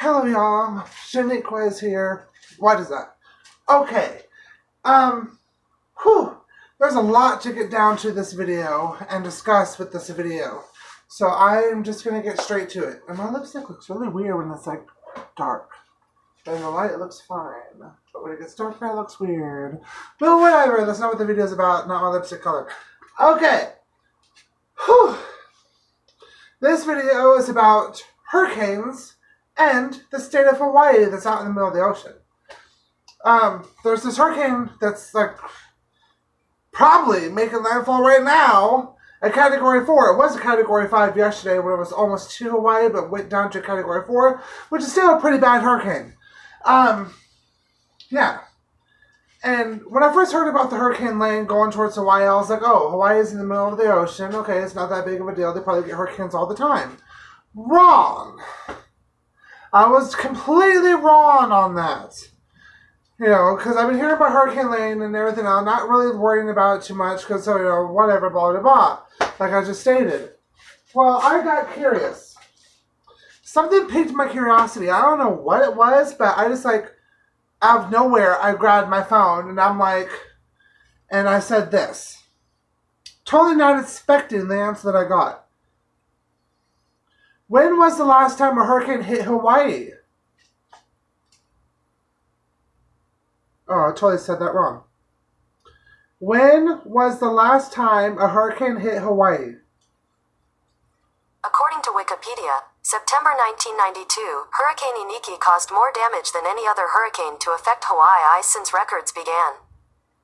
Hello, y'all. Shaniqua is here. What is that? Okay. There's a lot to get down to this video and discuss with this video. So I'm just going to get straight to it. And my lipstick looks really weird when it's like dark. But in the light it looks fine. But when it gets darker it looks weird. But whatever, that's not what the video's about, not my lipstick color. Okay. This video is about hurricanes and the state of Hawaii that's out in the middle of the ocean. There's this hurricane that's like probably making landfall right now, a Category 4. It was a Category 5 yesterday when it was almost to Hawaii, but went down to Category 4, which is still a pretty bad hurricane. Yeah. And when I first heard about the hurricane lane going towards Hawaii, I was like, oh, Hawaii is in the middle of the ocean. Okay, it's not that big of a deal. They probably get hurricanes all the time. Wrong. I was completely wrong on that. You know, because I've been hearing about Hurricane Lane and everything. I'm not really worrying about it too much because, you know, whatever, blah, blah, blah. Like I just stated. Well, I got curious. Something piqued my curiosity. I don't know what it was, but I just, like, out of nowhere, I grabbed my phone and I'm like, and I said this. Totally not expecting the answer that I got. When was the last time a hurricane hit Hawaii? Oh, I totally said that wrong. When was the last time a hurricane hit Hawaii? According to Wikipedia, September 1992, Hurricane Iniki caused more damage than any other hurricane to affect Hawaii since records began.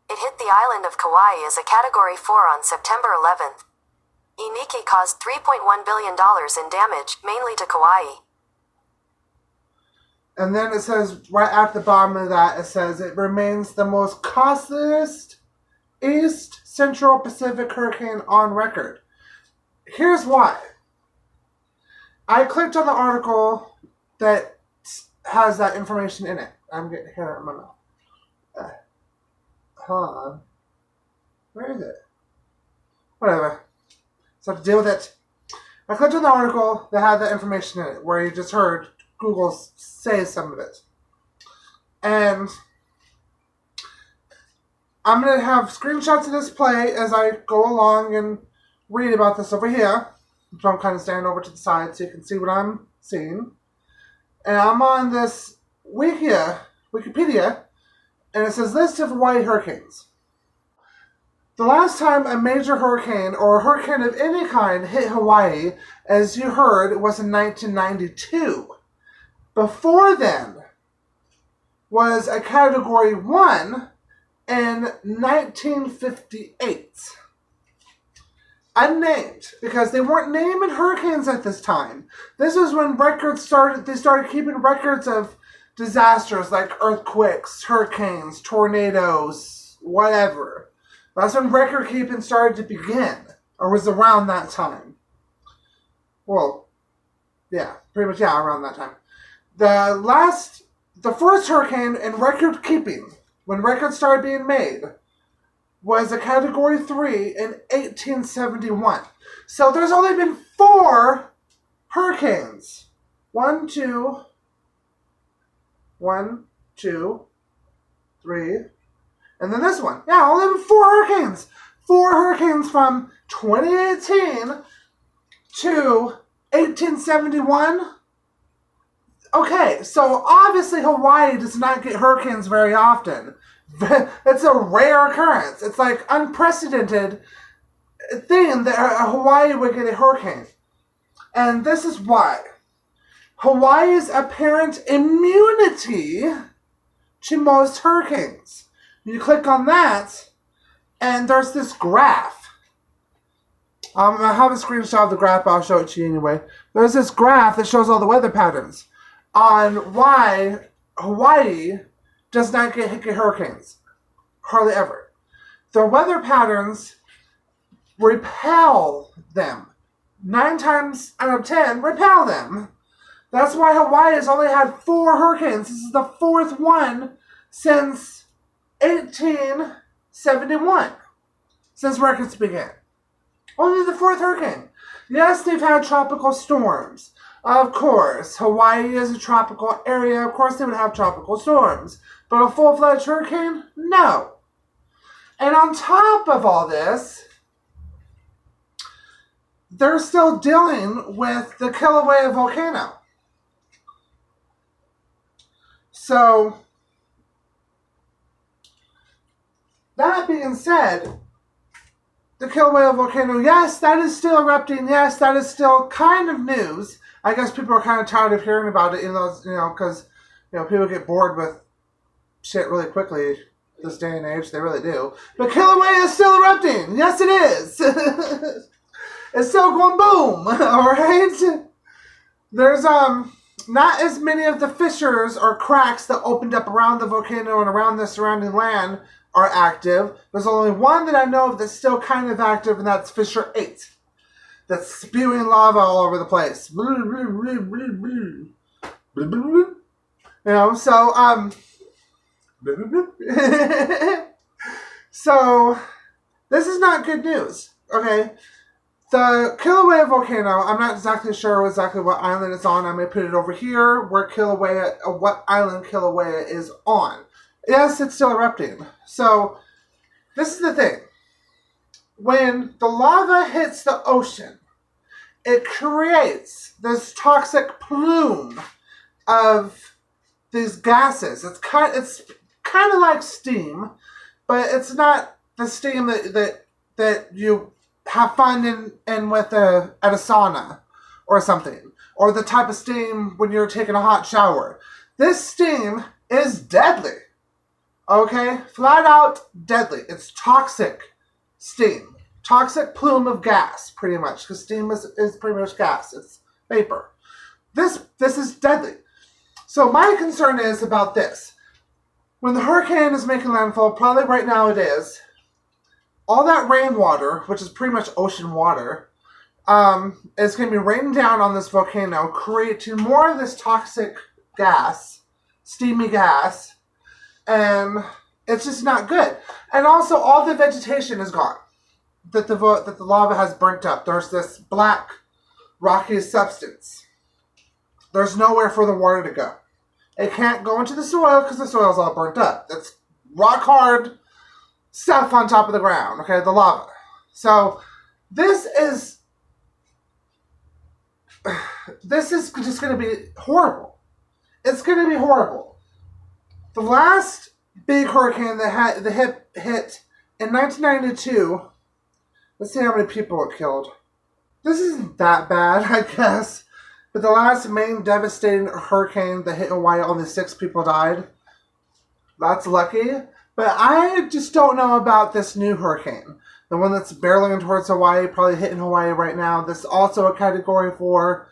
It hit the island of Kauai as a Category 4 on September 11th. Iniki caused $3.1 billion in damage, mainly to Kauai. And then it says, right at the bottom of that, it says, it remains the most costliest East Central Pacific hurricane on record. Here's why. I clicked on the article that has that information in it. I'm getting hair in my mouth. Hold on. Where is it? Whatever. So I have to deal with it. I clicked on the article that had that information in it, where you just heard Google say some of it. And I'm going to have screenshots of this play as I go along and read about this over here. So I'm kind of standing over to the side so you can see what I'm seeing. And I'm on this Wikipedia, and it says list of Hawaii hurricanes. The last time a major hurricane or a hurricane of any kind hit Hawaii, as you heard, was in 1992. Before then was a Category 1 in 1958. Unnamed, because they weren't naming hurricanes at this time. This was when they started keeping records of disasters like earthquakes, hurricanes, tornadoes, whatever. That's when record keeping started to begin, or was around that time. Well, yeah, pretty much, yeah, around that time. The first hurricane in record keeping, when records started being made, was a Category 3 in 1871. So there's only been 4 hurricanes. 1, 2, 3, and then this one. Yeah, only been 4 hurricanes. 4 hurricanes from 2018 to 1871. Okay, so obviously Hawaii does not get hurricanes very often. It's a rare occurrence. It's like unprecedented thing that Hawaii would get a hurricane. And this is why. Hawaii's apparent immunity to most hurricanes. You click on that, and there's this graph. I have a screenshot of the graph, but I'll show it to you anyway. There's this graph that shows all the weather patterns on why Hawaii does not get hit by hurricanes. Hardly ever. The weather patterns repel them. 9 times out of 10 repel them. That's why Hawaii has only had 4 hurricanes. This is the 4th one since 1871. Since records began. Only the 4th hurricane. Yes, they've had tropical storms. Of course, Hawaii is a tropical area. Of course, they would have tropical storms. But a full-fledged hurricane? No. And on top of all this, they're still dealing with the Kilauea Volcano. So, that being said, the Kilauea Volcano, yes, that is still erupting. Yes, that is still kind of news. I guess people are kind of tired of hearing about it, because, people get bored with shit really quickly this day and age. They really do. But Kilauea is still erupting. Yes, it is. It's still going boom. All right? There's, not as many of the fissures or cracks that opened up around the volcano and around the surrounding land are active. There's only one that I know of that's still kind of active, and that's Fissure 8. That's spewing lava all over the place. So this is not good news, okay? The Kilauea Volcano, I'm not exactly sure exactly what island it's on. I may put it over here where what island Kilauea is on. Yes, it's still erupting. So, this is the thing. When the lava hits the ocean, it creates this toxic plume of these gases. It's kind of like steam, but it's not the steam that you have fun in with at a sauna or something, or the type of steam when you're taking a hot shower. This steam is deadly. Okay? Flat out deadly. It's toxic steam. Toxic plume of gas, pretty much, because steam is pretty much gas. It's vapor. This is deadly. So my concern is about this. When the hurricane is making landfall, probably right now it is, all that rainwater, which is pretty much ocean water, is going to be raining down on this volcano, creating more of this toxic gas, steamy gas, and it's just not good. And also, all the vegetation is gone that the lava has burnt up. There's this black, rocky substance. There's nowhere for the water to go. It can't go into the soil because the soil's all burnt up. It's rock hard stuff on top of the ground, okay, the lava. So this is just going to be horrible. It's going to be horrible. The last big hurricane that hit in 1992, let's see how many people it killed. This isn't that bad, I guess. But the last main devastating hurricane that hit Hawaii, only 6 people died. That's lucky. But I just don't know about this new hurricane. The one that's barreling towards Hawaii, probably hitting Hawaii right now. This is also a Category 4.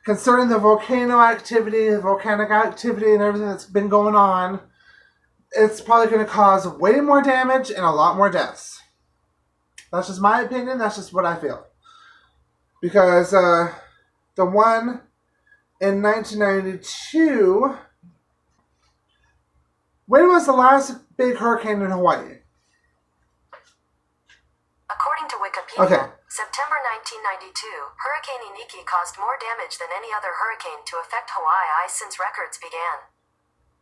Concerning the volcano activity, the volcanic activity, and everything that's been going on, it's probably going to cause way more damage and a lot more deaths. That's just my opinion. That's just what I feel. Because the one in 1992... When was the last big hurricane in Hawaii? According to Wikipedia, okay. September 1992, Hurricane Iniki caused more damage than any other hurricane to affect Hawaii since records began.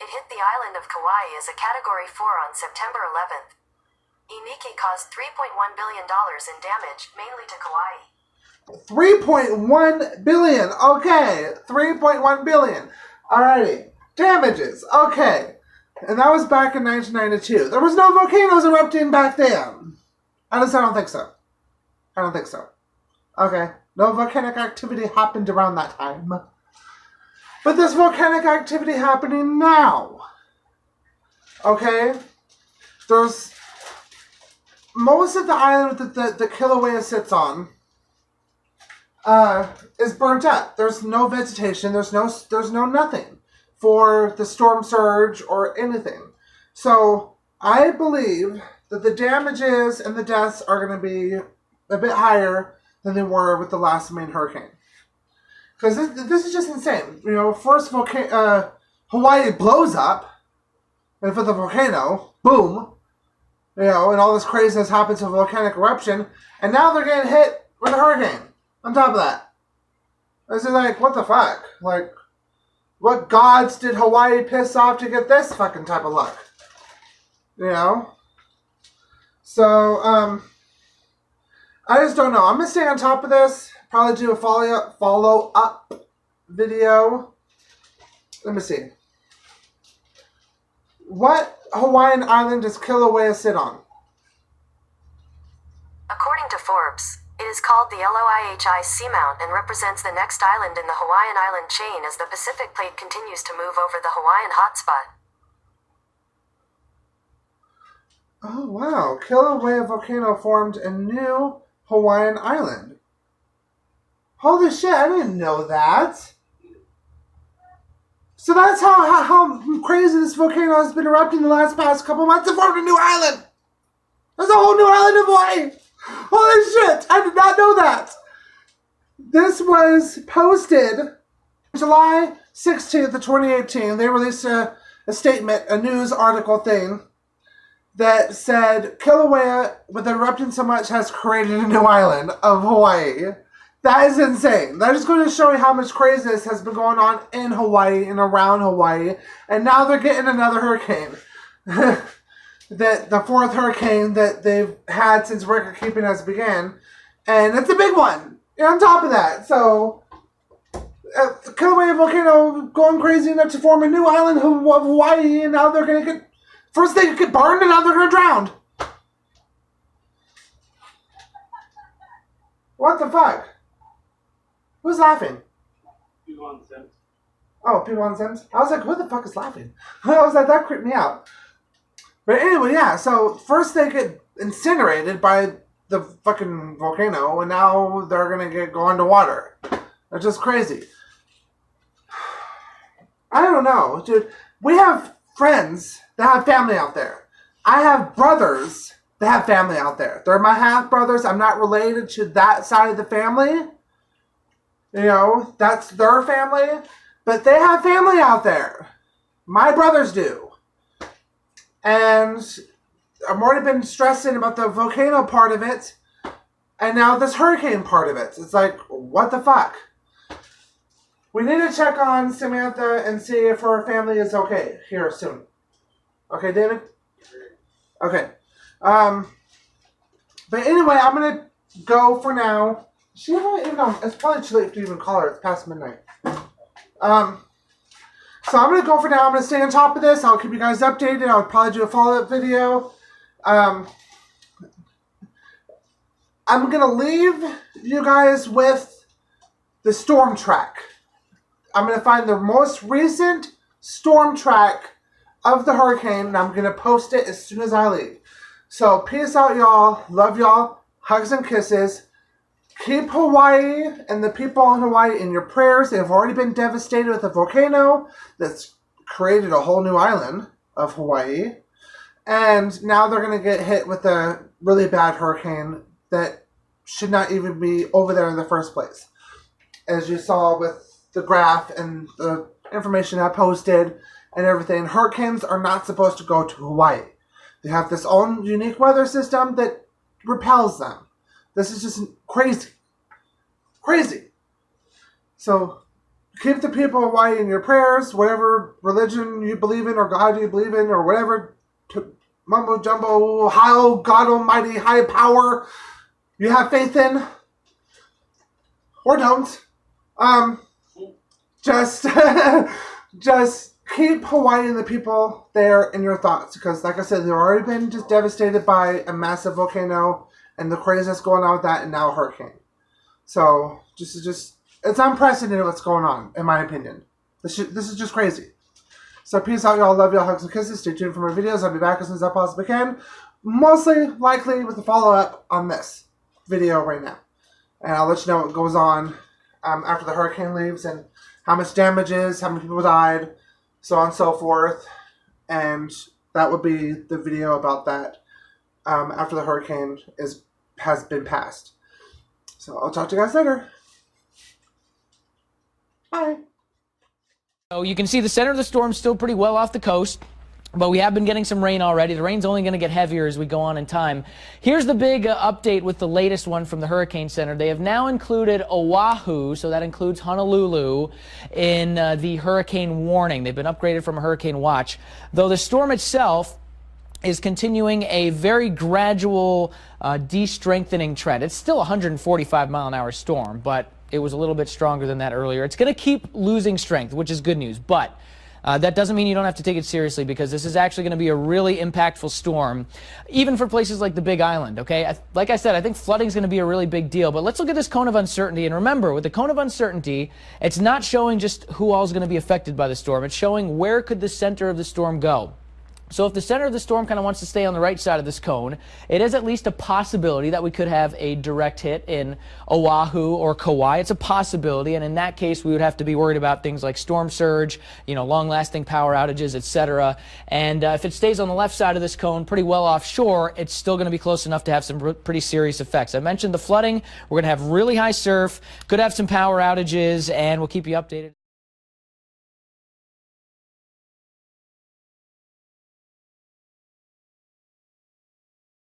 It hit the island of Kauai as a Category 4 on September 11th. Iniki caused $3.1 billion in damage, mainly to Kauai. 3.1 billion. Okay, 3.1 billion. Alrighty. Damages. Okay. And that was back in 1992. There was no volcanoes erupting back then. I don't think so. I don't think so. Okay. No volcanic activity happened around that time. But there's volcanic activity happening now. Okay? There's... Most of the island that the Kilauea sits on is burnt up. There's no vegetation. There's no nothing for the storm surge or anything. So I believe that the damages and the deaths are going to be a bit higher than they were with the last main hurricane. Because this is just insane. First Hawaii blows up, and for the volcano, boom, and all this craziness happens with volcanic eruption, and now they're getting hit with a hurricane on top of that. This is like, what the fuck? Like, what gods did Hawaii piss off to get this fucking type of luck? You know? So, I just don't know. I'm gonna stay on top of this. Probably do a follow up video. Let me see. What Hawaiian island does Kilauea sit on? According to Forbes, it is called the Loihi Seamount and represents the next island in the Hawaiian island chain as the Pacific Plate continues to move over the Hawaiian hotspot. Oh, wow. Kilauea Volcano formed a new Hawaiian island. Holy shit, I didn't know that. So that's how crazy this volcano has been erupting the past couple months. It formed a new island. There's a whole new island of Hawaii. Holy shit, I did not know that. This was posted July 16th of 2018. They released a statement, a news article thing, that said Kilauea, with erupting so much, has created a new island of Hawaii. That is insane. That is going to show you how much craziness has been going on in Hawaii and around Hawaii. And now they're getting another hurricane. The fourth hurricane that they've had since record keeping has began. And it's a big one. And on top of that, so Kilauea Volcano going crazy enough to form a new island of Hawaii, and now they're going to get... First they get burned, and now they're going to drown. What the fuck? Who's laughing? People on the Sims. Oh, people on Sims? I was like, who the fuck is laughing? I was like, that creeped me out. But anyway, yeah, so first they get incinerated by the fucking volcano, and now they're going to go underwater. That's just crazy. I don't know, dude. We have friends that have family out there. I have brothers that have family out there. They're my half-brothers. I'm not related to that side of the family. You know, that's their family. But they have family out there. My brothers do. And I've already been stressing about the volcano part of it. And now this hurricane part of it. It's like, what the fuck? We need to check on Samantha and see if her family is okay here soon. Okay, David? Okay. But anyway, I'm going to go for now. She don't even know. It's probably too late to even call her. It's past midnight. So I'm going to go for now. I'm going to stay on top of this. I'll keep you guys updated. I'll probably do a follow-up video. I'm going to leave you guys with the storm track. I'm going to find the most recent storm track of the hurricane, and I'm going to post it as soon as I leave. So, peace out, y'all. Love y'all. Hugs and kisses. Keep Hawaii and the people in Hawaii in your prayers. They have already been devastated with a volcano that's created a whole new island of Hawaii. And now they're going to get hit with a really bad hurricane that should not even be over there in the first place. As you saw with the graph and the information I posted and everything, hurricanes are not supposed to go to Hawaii. They have this own unique weather system that repels them. This is just crazy. Crazy. So, keep the people of Hawaii in your prayers, whatever religion you believe in or God you believe in or whatever mumbo jumbo, how God Almighty, high power you have faith in. Or don't. Just keep Hawaii and the people there in your thoughts. Because, like I said, they've already been just devastated by a massive volcano and the craziness going on with that, and now a hurricane. So, just it's unprecedented what's going on, in my opinion. This is just crazy. So, peace out, y'all. Love y'all. Hugs and kisses. Stay tuned for more videos. I'll be back as soon as I possibly can. Mostly, likely, with a follow-up on this video right now. And I'll let you know what goes on after the hurricane leaves and how much damage is, how many people died, so on and so forth. And that would be the video about that after the hurricane has been passed. So I'll talk to you guys later. Bye. So you can see the center of the storm still pretty well off the coast. But we have been getting some rain already. The rain's only going to get heavier as we go on in time. Here's the big update with the latest one from the Hurricane Center. They have now included Oahu, so that includes Honolulu, in the hurricane warning. They've been upgraded from a hurricane watch. Though the storm itself is continuing a very gradual de-strengthening trend. It's still a 145-mile-an-hour storm, but it was a little bit stronger than that earlier. It's going to keep losing strength, which is good news, but that doesn't mean you don't have to take it seriously, because this is actually going to be a really impactful storm, even for places like the Big Island, okay? Like I said, I think flooding is going to be a really big deal, but let's look at this cone of uncertainty. And remember, with the cone of uncertainty, it's not showing just who all is going to be affected by the storm. It's showing where could the center of the storm go. So if the center of the storm kind of wants to stay on the right side of this cone, it is at least a possibility that we could have a direct hit in Oahu or Kauai. It's a possibility, and in that case, we would have to be worried about things like storm surge, long-lasting power outages, etc. And if it stays on the left side of this cone, pretty well offshore, it's still going to be close enough to have some pretty serious effects. I mentioned the flooding. We're going to have really high surf, could have some power outages, and we'll keep you updated.